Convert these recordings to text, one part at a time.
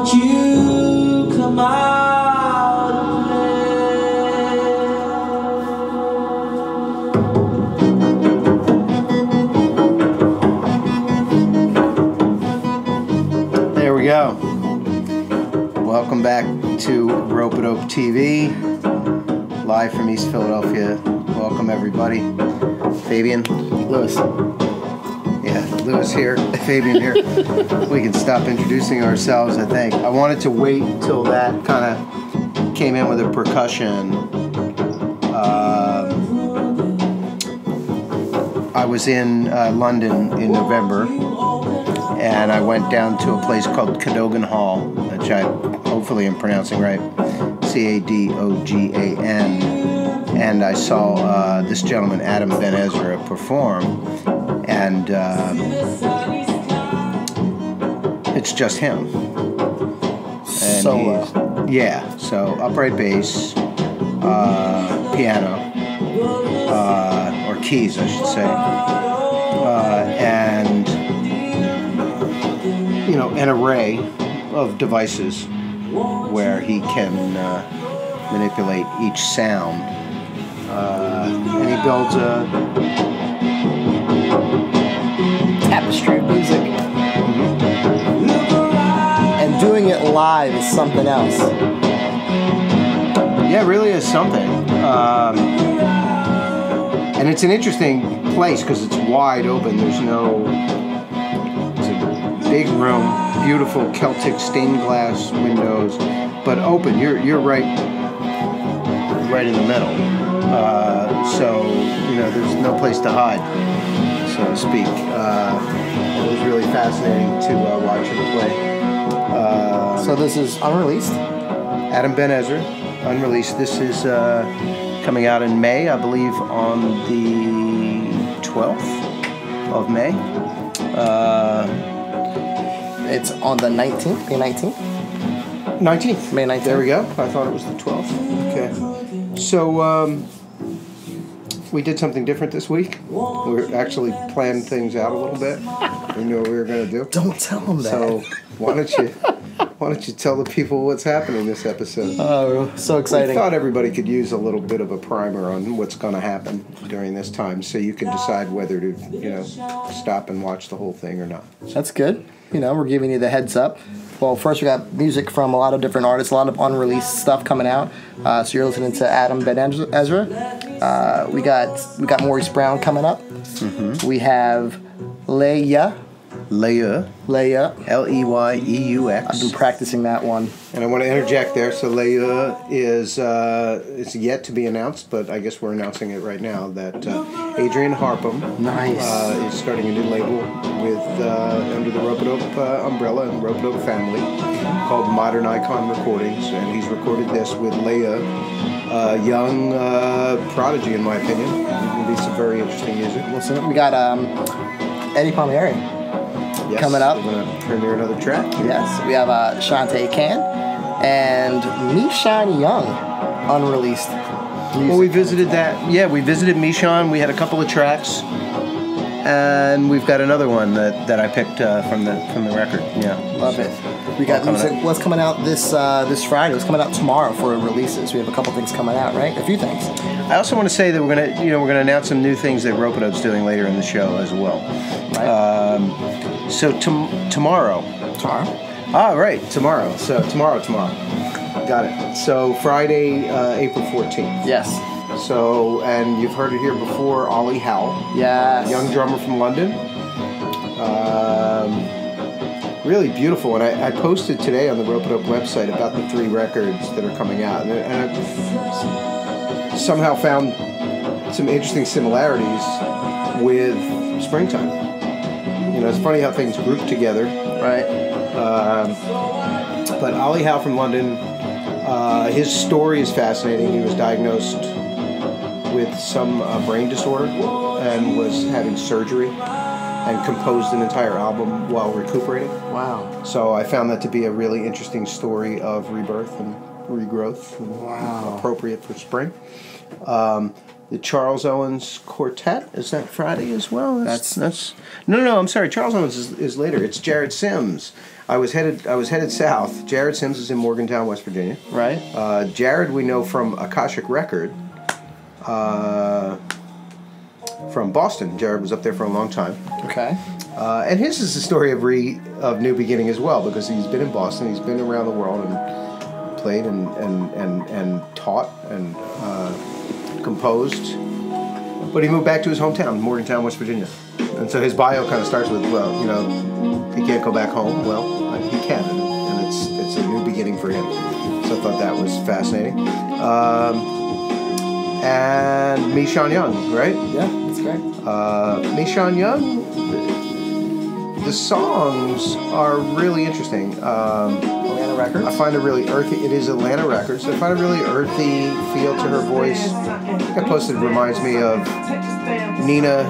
watch you come out and play. There we go. Welcome back to Ropeadope TV, live from East Philadelphia. Welcome everybody. Fabian, Louis. Yeah, Louis here, Fabian here. We can stop introducing ourselves, I think. I wanted to wait till that kind of came in with a percussion. I was in London in November, and I went down to a place called Cadogan Hall, which I hopefully am pronouncing right, C-A-D-O-G-A-N, and I saw this gentleman, Haddon Ben Ezra, perform, and it's just him. And solo. Yeah, so upright bass, piano, or keys, I should say, and you know, an array of devices where he can manipulate each sound, and he builds a tapestry of music. And doing it live is something else. Yeah, it really is something. And it's an interesting place because it's wide open. There's no... It's a big room, beautiful Celtic stained glass windows, but open. You're right in the middle. So, you know, there's no place to hide, so to speak. It was really fascinating to watch him play. So this is unreleased? Haddon Ben Ezra, unreleased. This is coming out in May, I believe, on the 12th of May. It's on the 19th, May 19th? 19th. May 19th. There we go. I thought it was the 12th. Okay. So, we did something different this week. We actually planned things out a little bit. We knew what we were going to do. Don't tell them that. So, why don't you tell the people what's happening this episode? Oh, so exciting. I thought everybody could use a little bit of a primer on what's going to happen during this time, so you can decide whether to, you know, stop and watch the whole thing or not. That's good. You know, we're giving you the heads up. Well, first we got music from a lot of different artists, a lot of unreleased stuff coming out. So you're listening to Haddon Ben Ezra. We got Maurice Brown coming up. Mm-hmm. We have Leyeux. Leyeux. L-E-Y-E-U-X. I've been practicing that one. And I want to interject there. So Leyeux is it's yet to be announced, but I guess we're announcing it right now that Adrian Harpham is starting a new label with under the Ropeadope umbrella and Ropeadope family called Modern Icon Recordings, and he's recorded this with Leyeux, young prodigy in my opinion. It's going to be some very interesting music. Listen, we got Eddie Palmieri. Yes, coming up. We're going to premiere another track. Yes, we have Shantae Can and Mishan Young, unreleased music. Well, we visited that. Yeah, we visited Mishan. We had a couple of tracks, and we've got another one that I picked from the record. Yeah, love it. We got music. What's coming out this Friday? What's coming out tomorrow for releases? We have a couple things coming out, right? A few things. I also want to say that we're gonna announce some new things that Ropeadope's doing later in the show as well. Right. So tomorrow. Tomorrow? Ah, right, tomorrow. So tomorrow. Got it. So Friday, April 14th. Yes. So, and you've heard it here before, Ollie Howe. Yes. Young drummer from London. Really beautiful. And I posted today on the Ropeadope website about the 3 records that are coming out. And I somehow found some interesting similarities with Springtime. You know, it's funny how things group together. Right. But Ollie Howe from London, his story is fascinating. He was diagnosed with some brain disorder and was having surgery and composed an entire album while recuperating. Wow. So I found that to be a really interesting story of rebirth and regrowth. And wow. Appropriate for spring. the Charles Owens Quartet. Is that Friday as well? That's no. I'm sorry. Charles Owens is later. It's Jared Sims. I was headed south. Jared Sims is in Morgantown, West Virginia. Right. Jared we know from Akashic Record. From Boston. Jared was up there for a long time. Okay. And his is the story of new beginning as well, because he's been in Boston. He's been around the world and played and taught and composed. But he moved back to his hometown, Morgantown, West Virginia. And so his bio kind of starts with, well, you know, he can't go back home. Well, he can, and it's a new beginning for him. So I thought that was fascinating. And Michon Young, right? Yeah, that's great. Michon Young, the songs are really interesting. Atlanta Records? I find it really earthy. It is Atlanta Records. I find a really earthy feel to her voice. I think I posted, it reminds me of Nina,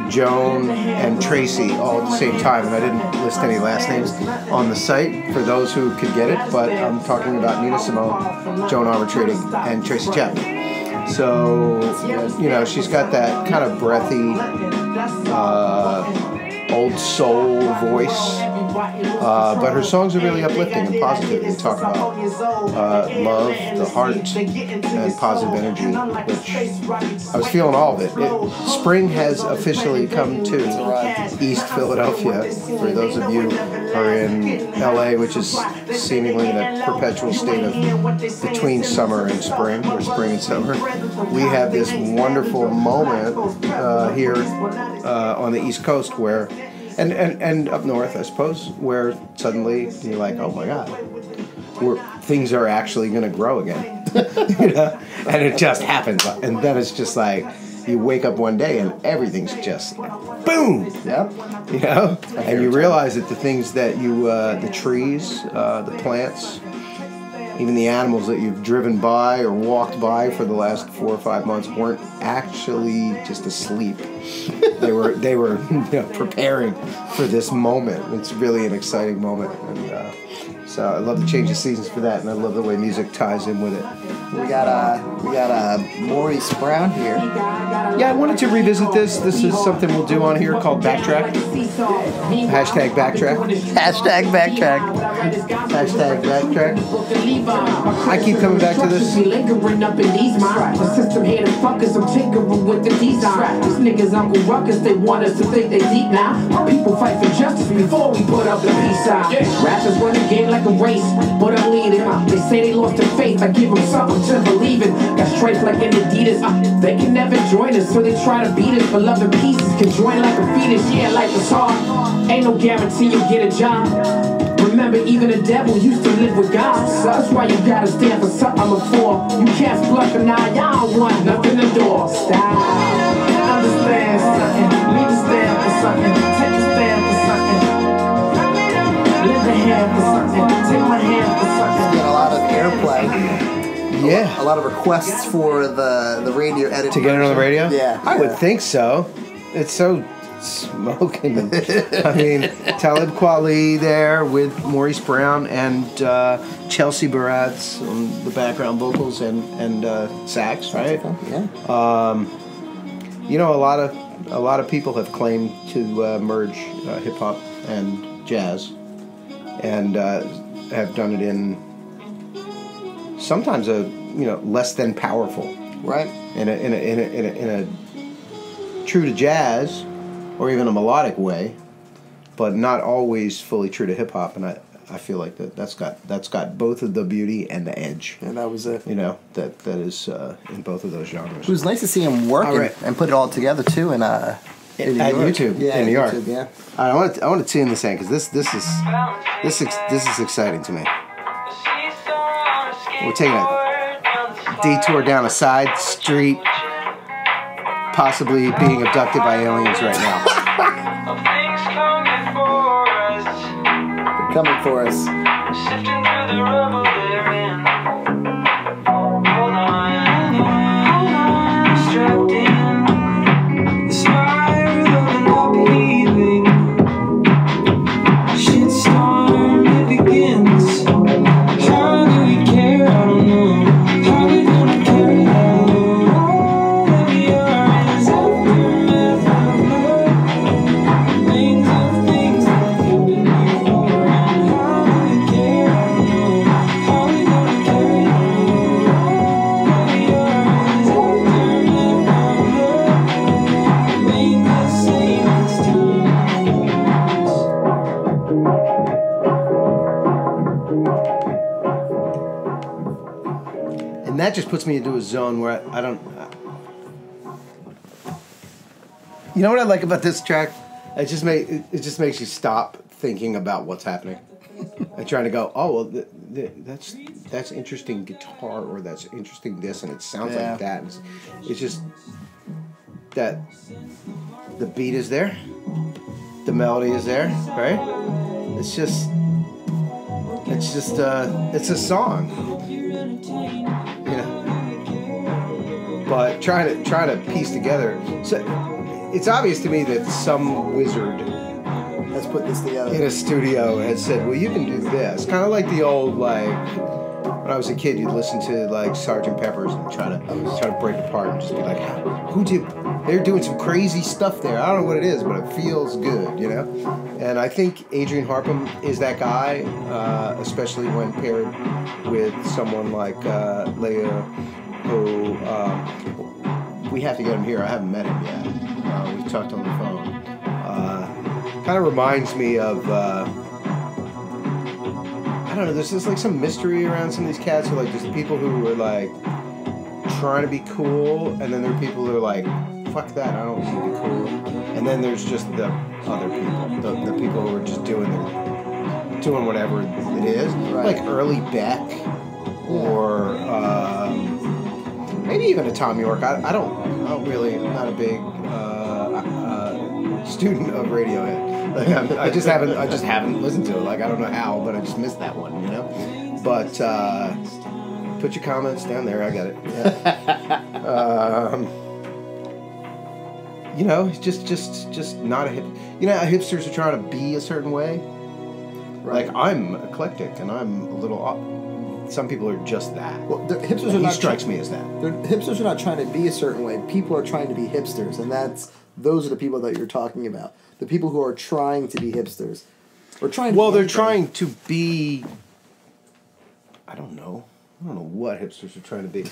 Joan, and Tracy all at the same time. And I didn't list any last names on the site for those who could get it, but I'm talking about Nina Simone, Joan Armatrading, and Tracy Chapman. So, you know, she's got that kind of breathy, old soul voice, but her songs are really uplifting and positive. They talk about love, the heart, and positive energy, which I was feeling all of it. Spring has officially come to East Philadelphia. For those of you who are in LA, which is seemingly in a perpetual state of between summer and spring, or spring and summer, we have this wonderful moment here on the East Coast where, and up north, I suppose, where suddenly you're like, oh my God, things are actually going to grow again, you know, and it just happens, and then it's just like you wake up one day and everything's just boom, Yep. you know, and you realize that the things that you, the trees, the plants, even the animals that you've driven by or walked by for the last 4 or 5 months weren't actually just asleep. They were you know, preparing for this moment. It's really an exciting moment, and so I love the change of seasons for that, and I love the way music ties in with it. We got Maurice Brown here. Yeah, I wanted to revisit this. This is something we'll do on here called Backtrack. Hashtag Backtrack. Hashtag Backtrack. Hashtag Backtrack. I keep coming back to this. Lingering up in these minds. The system here to fuck us. I'm tinkering with the design. These niggas Uncle Ruckus, they want us to think they deep now. Our people fight for justice before we put up the peace sign. Rappers run the game like a race, but I'm leading. They say they lost their faith. I give them something to believe in. Got stripes like an Adidas. They can never join us, so they try to beat us. But love and pieces can join like a fetus. Yeah, life is hard. Ain't no guarantee you'll get a job. Remember, even the devil used to live with God. So that's why you gotta stand for something before. You can't flush an eye, y'all don't want nothing to do. Stop. Understand something. Need to stand for something. Take a stand for something. Lift a hand for something. Take my hand for something. Got a lot of airplay. Yeah. A lot of requests for the radio edit. To get it on the radio? Yeah. I would think so. It's so smoking. I mean, Talib Kweli there with Maurice Brown and Chelsea Baratz on the background vocals and sax, right? Yeah. You know, a lot of people have claimed to merge hip hop and jazz, and have done it in sometimes a less than powerful, Right. in a true to jazz, or even a melodic way, but not always fully true to hip hop. And I feel like that's got both of the beauty and the edge. And that was it. You know, that is in both of those genres. It was nice to see him work and put it all together too. And at YouTube, yeah, in New York. YouTube, yeah. I want to tune this in because this is exciting to me. We're taking a detour down a side street, possibly being abducted by aliens right now. They're coming for us. And that just puts me into a zone where I don't... You know what I like about this track? It just makes you stop thinking about what's happening and trying to go, oh well, that's interesting guitar, or that's interesting this, and it sounds like that. It's just that the beat is there, the melody is there, right? It's a song, but trying to piece together. So it's obvious to me that some wizard has put this together in a studio has said, well, you can do this. Kind of like the old, like, when I was a kid, you'd listen to, like, Sgt. Pepper's and try to break it apart and just be like, they're doing some crazy stuff there. I don't know what it is, but it feels good, you know? And I think Adrian Harpham is that guy, especially when paired with someone like Leyeux, who we have to get him here. I haven't met him yet. We've talked on the phone. Kind of reminds me of, I don't know, there's just like some mystery around some of these cats who are like just people who are like trying to be cool, and then there are people who are like, fuck that, I don't want to be cool. And then there's just the other people, the people who are just doing whatever it is. Right. Like early Beck, or maybe even a Tom York. I'm not a big student of Radiohead. Like I just haven't listened to it. Like I don't know how, but I just missed that one, you know. But put your comments down there. I got it. Yeah. You know, just not a hip. You know, hipsters are trying to be a certain way. Right. Like I'm eclectic, and I'm a little. Some people are just that. Well, the hipsters are not. He strikes me as that. Hipsters are not trying to be a certain way. People are trying to be hipsters, and those are the people that you're talking about. The people who are trying to be hipsters, or trying. Well, they're trying to be. I don't know what hipsters are trying to be.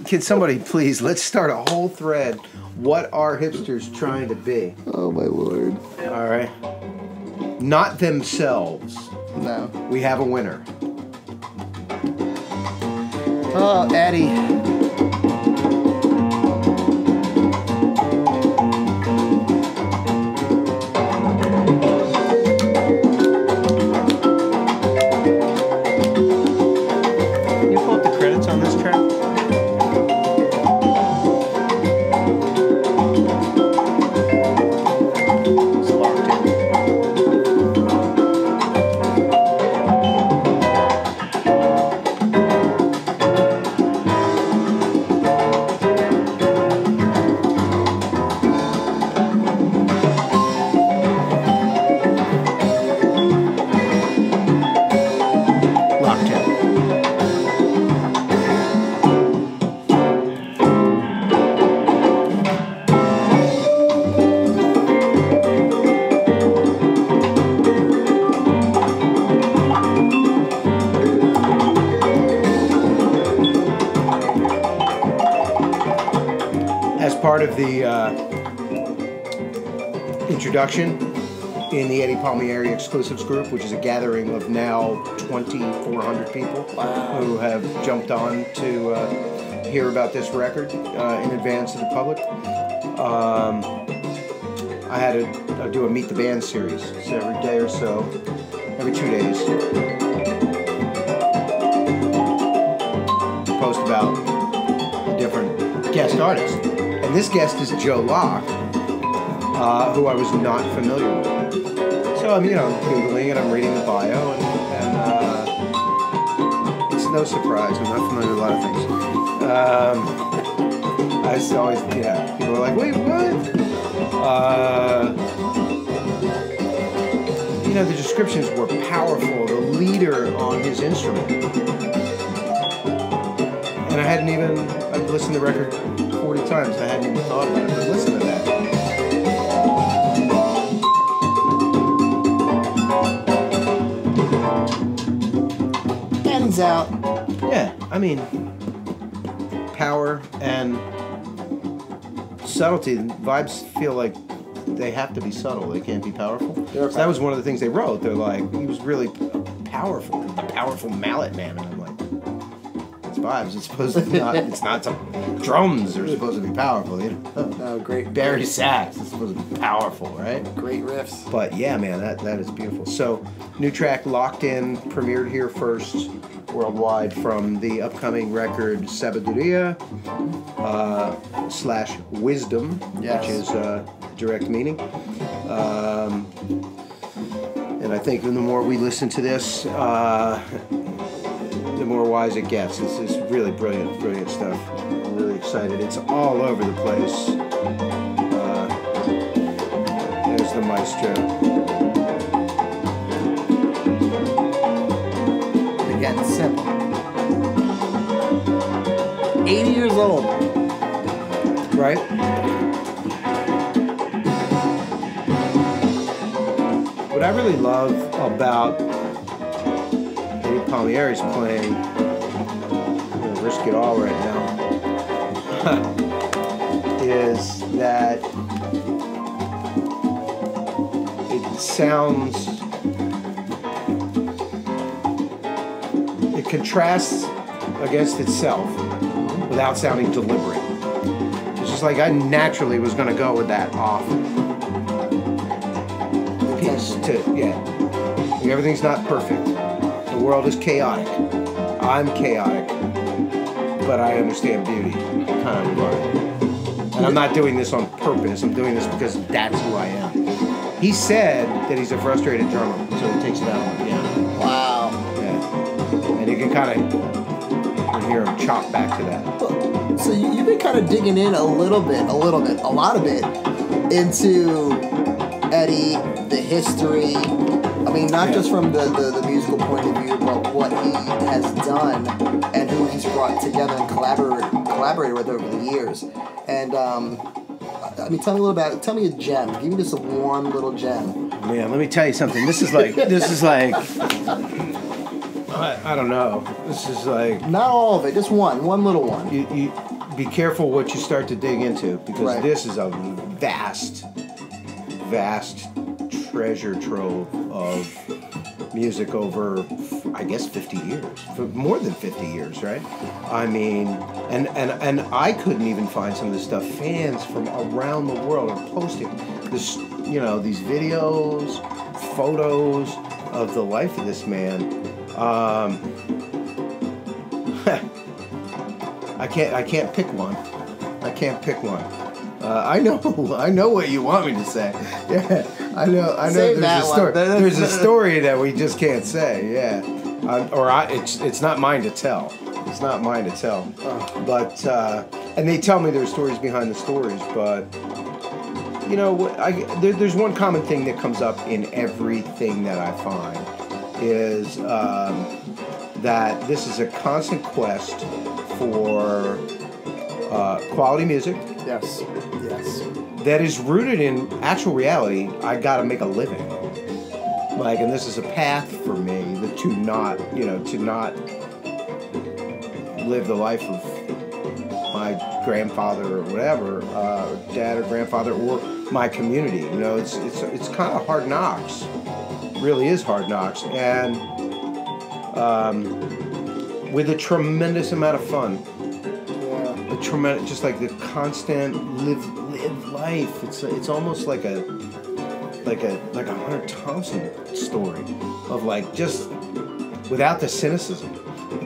Can somebody please, let's start a whole thread. What are hipsters trying to be? Oh my lord! All right. Not themselves. No. We have a winner. Oh, Eddie. Part of the introduction in the Eddie Palmieri Exclusives group, which is a gathering of now 2,400 people who have jumped on to hear about this record in advance of the public. I had to do a Meet the Band series, so every day or so, every 2 days, post about different guest artists. And this guest is Joe Locke, who I was not familiar with. So I'm, Googling and I'm reading the bio, and it's no surprise. I'm not familiar with a lot of things. I just always, people are like, wait, what? The descriptions were powerful. The leader on his instrument. And I've listened to the record 40 times. I hadn't even thought about it, but listen to that. Ends out. Yeah, I mean, power and subtlety. The vibes feel like they have to be subtle. They can't be powerful. So that was one of the things they wrote. They're like, he was really powerful, the powerful mallet man. And I'm like, it's vibes. It's supposed to be not. It's not some drums are supposed to be powerful. You know? Oh, great. Barry sax is supposed to be powerful, right? Great riffs. But yeah, man, that is beautiful. So, new track, Locked In, premiered here first worldwide from the upcoming record Sabiduria / Wisdom, yes. which is direct meaning. And I think the more we listen to this, the more wise it gets. It's really brilliant stuff. I'm really excited. It's all over the place. There's the maestro. Again, simple. 80 years old. Right? What I really love about Eddie Palmieri's playing, I'm going to risk it all right now, is that it sounds, it contrasts against itself without sounding deliberate. It's just like I naturally was going to go with that off piece to, yeah. Like everything's not perfect. The world is chaotic. I'm chaotic. But I understand beauty. Kind of regard. And I'm not doing this on purpose. I'm doing this because that's who I am. He said that he's a frustrated drummer, so he takes it out on the piano. Wow. Yeah. And you can kind of hear him chop back to that. So you've been kind of digging in a lot of it into Eddie, the history. I mean, not just from the musical point of view, but what he has done and who he's brought together and collaborated with over the years. And I mean, tell me a little about it. Tell me a gem. Give me just one little gem. Man, let me tell you something. This is like I don't know. This is like not all of it, just one little one. You be careful what you start to dig into because this is a vast treasure trove of music over, I guess, 50 years, more than 50 years, right? I mean, and I couldn't even find some of this stuff. Fans from around the world are posting this, you know, these videos, photos of the life of this man. I can't pick one. I can't pick one. I know what you want me to say. Yeah, I know. There's a story. There's a story that we just can't say. Yeah, it's not mine to tell. It's not mine to tell. But and they tell me there's stories behind the stories. But you know, there's one common thing that comes up in everything that I find is that this is a constant quest for quality music. Yes. That is rooted in actual reality. I gotta make a living. Like, and this is a path for me to not live the life of my grandfather or whatever, dad or grandfather, or my community. You know, it's kind of hard knocks. It really is hard knocks, and with a tremendous amount of fun. Tremendous, just like the constant live life. It's almost like a Hunter Thompson story of like just without the cynicism.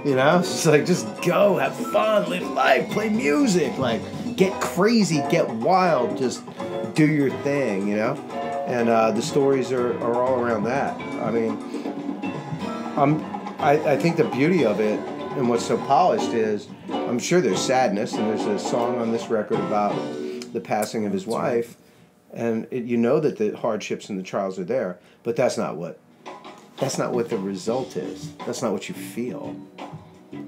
You know, it's just like just go, have fun, live life, play music, like get crazy, get wild, just do your thing. You know, and the stories are all around that. I mean, I think the beauty of it and what's so polished is, I'm sure there's sadness, and there's a song on this record about the passing of his wife, and you know that the hardships and the trials are there, but that's not what the result is. That's not what you feel.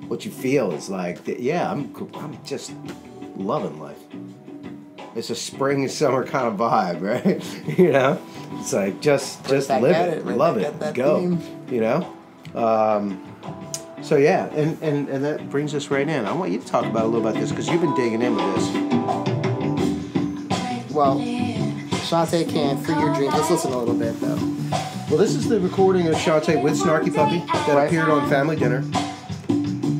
What you feel is like, yeah, I'm just loving life. It's a spring summer kind of vibe, right? You know, it's like just live it, love it, go. Theme. You know. So yeah, and that brings us right in. I want you to talk about a little about this because you've been digging in with this. Well, Shantae Can, Free Your Dreams. Let's listen a little bit, though. Well, this is the recording of Shantae with Snarky Puppy that appeared on Family Dinner.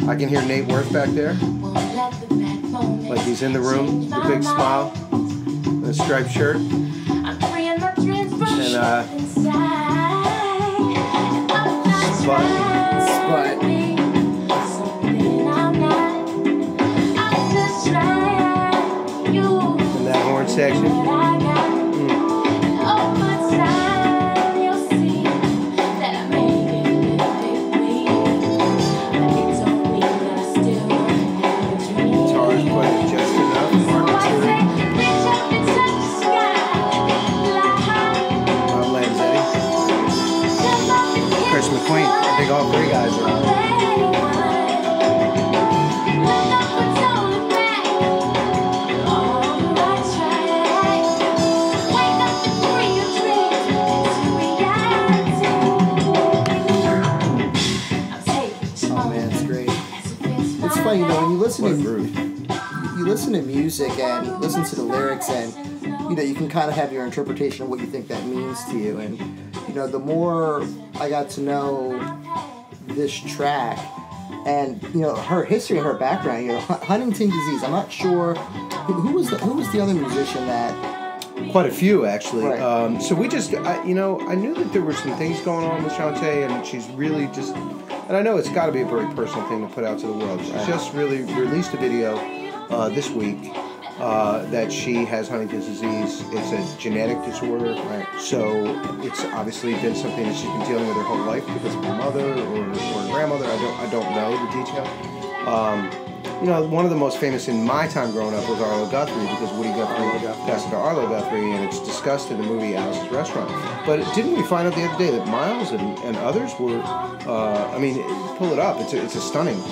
I can hear Nate Worth back there. Like he's in the room, the big smile, and a striped shirt. And, Spud. In that horn section. Queen. I think all three guys are on. Oh man, it's great. It's funny, you know, when you listen to music and you listen to the lyrics, and you know, you can kind of have your interpretation of what you think that means to you. And you know, the more I got to know this track and, you know, her history and her background, you know, Huntington disease, I'm not sure who was the other musician that... Quite a few, actually. Right. So we just, I knew that there were some things going on with Shantae, and she's really just, and I know it's got to be a very personal thing to put out to the world. She's just really released a video this week that she has Huntington's disease. It's a genetic disorder, right? So it's obviously been something that she's been dealing with her whole life because of her mother or her grandmother. I don't know the detail. You know, one of the most famous in my time growing up was Arlo Guthrie, because Woody Guthrie passed it to Arlo Guthrie, and it's discussed in the movie Alice's Restaurant. But didn't we find out the other day that Miles and others were, I mean, pull it up, it's a stunning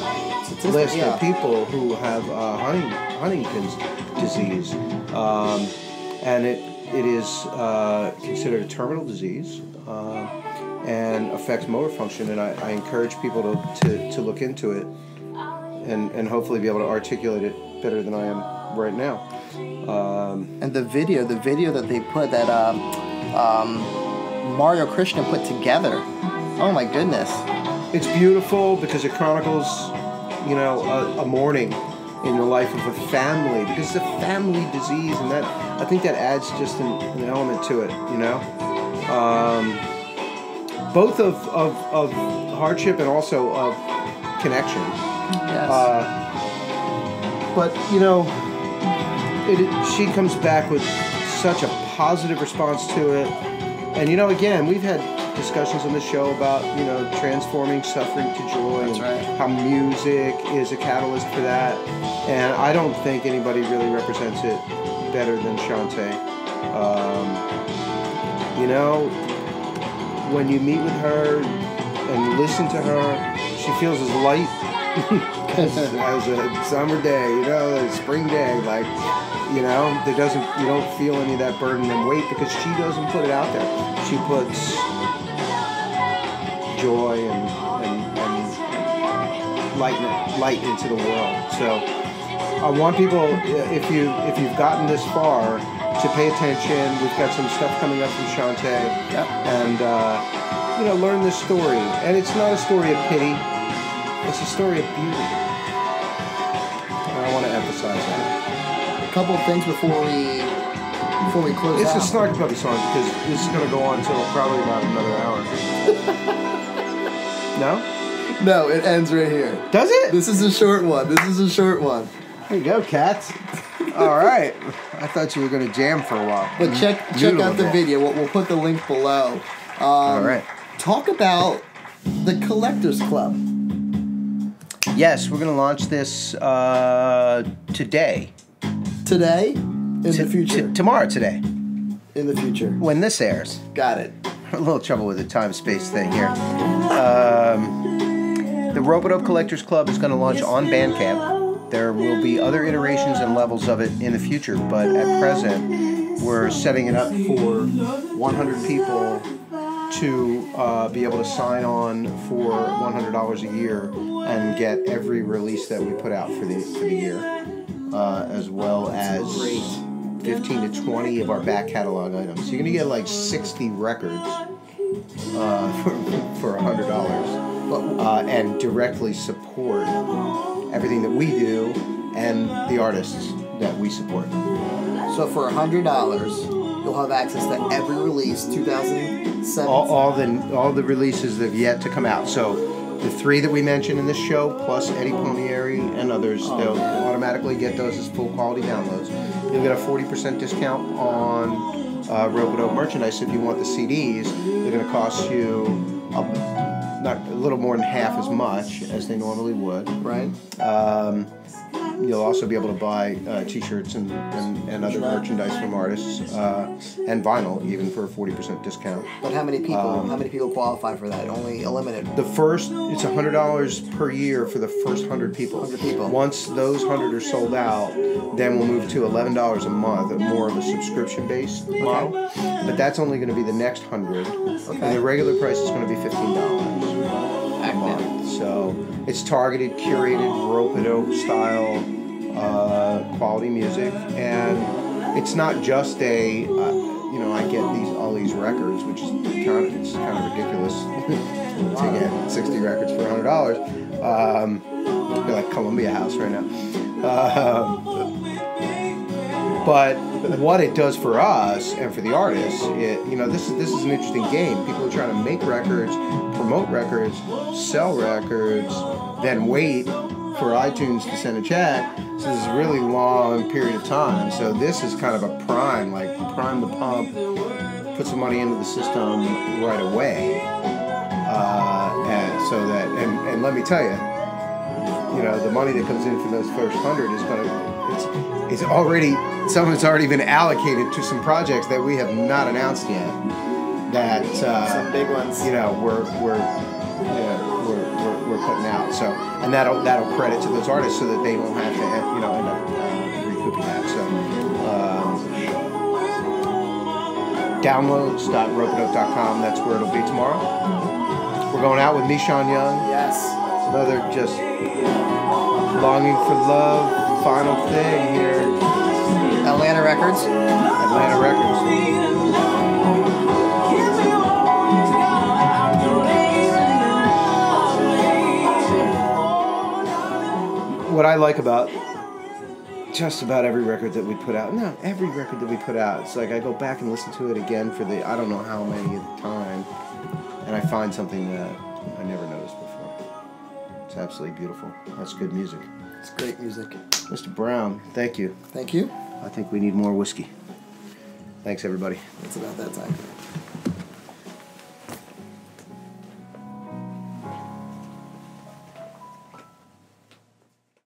list of people who have Huntington's disease. And it is considered a terminal disease and affects motor function, and I encourage people to look into it. And hopefully be able to articulate it better than I am right now. And the video that they put, that Mario Krishna put together, oh my goodness. It's beautiful because it chronicles, you know, a morning in the life of a family, because it's a family disease, and that, I think that adds just an element to it, you know. Both of hardship and also of connection. Yes. But you know, she comes back with such a positive response to it, and you know, again, we've had discussions on the show about, you know, transforming suffering to joy. That's right. How music is a catalyst for that, and I don't think anybody really represents it better than Shantae. You know, when you meet with her and listen to her, she feels as light as a summer day, you know, a spring day. Like, you know, you don't feel any of that burden and weight, because she doesn't put it out there. She puts joy and light into the world. So I want people, if you've gotten this far, to pay attention. We've got some stuff coming up from Shantae, and you know, learn this story. And it's not a story of pity. It's a story of beauty. And I want to emphasize that. A couple of things before we close out. It's a Snarky Puppy song, because this is going to go on until probably about another hour. No? No, it ends right here. Does it? This is a short one. There you go, cats. All right. I thought you were going to jam for a while. But check out the video. We'll put the link below. All right. Talk about the Collectors Club. Yes, we're going to launch this today. Today? In the future? Tomorrow, today. In the future. When this airs. Got it. A little trouble with the time-space thing here. The Ropeadope Collectors Club is going to launch on Bandcamp. There will be other iterations and levels of it in the future, but at present, we're setting it up for 100 people to be able to sign on for $100 a year and get every release that we put out for the year, as well as 15 to 20 of our back catalog items. You're gonna get like 60 records for $100, and directly support everything that we do and the artists that we support. So for $100, you'll have access to every release 2007. All the releases that have yet to come out. So the 3 that we mentioned in this show, plus Eddie Palmieri and others, they'll automatically get those as full quality downloads. You'll get a 40% discount on Ropeadope merchandise if you want the CDs. They're going to cost you a little more than half as much as they normally would. Right. You'll also be able to buy T-shirts and other merchandise from artists and vinyl, even for a 40% discount. But how many people? How many people qualify for that? Only a limited. It's $100 per year for the first 100 people. 100 people. Once those 100 are sold out, then we'll move to $11 a month, more of a subscription-based model. But that's only going to be the next 100. Okay. And the regular price is going to be $15 a month. So it's targeted, curated, Ropeadope style quality music, and it's not just a I get all these records, which is kind of ridiculous to get 60 records for $100. I feel like Columbia House right now. But what it does for us and for the artists, this is an interesting game. People are trying to make records, promote records, sell records, then wait for iTunes to send a check. So this is a really long period of time. So this is kind of a prime the pump, put some money into the system right away, and let me tell you, the money that comes in from those first 100 is it's already, some of it's already been allocated to some projects that we have not announced yet. That some big ones. We're putting out. So, and that'll credit to those artists so that they don't have to end up recouping that. So downloads.ropeadope.com. That's where it'll be tomorrow. We're going out with Michon Young. Yes. Another just longing for love. Final thing here. Atlanta Records. Atlanta Records. What I like about just about every record that we put out, it's like I go back and listen to it again for I don't know how many at the time, and I find something that I never noticed before. It's absolutely beautiful. That's good music. It's great music. Mr. Brown, thank you. Thank you. I think we need more whiskey. Thanks, everybody. It's about that time.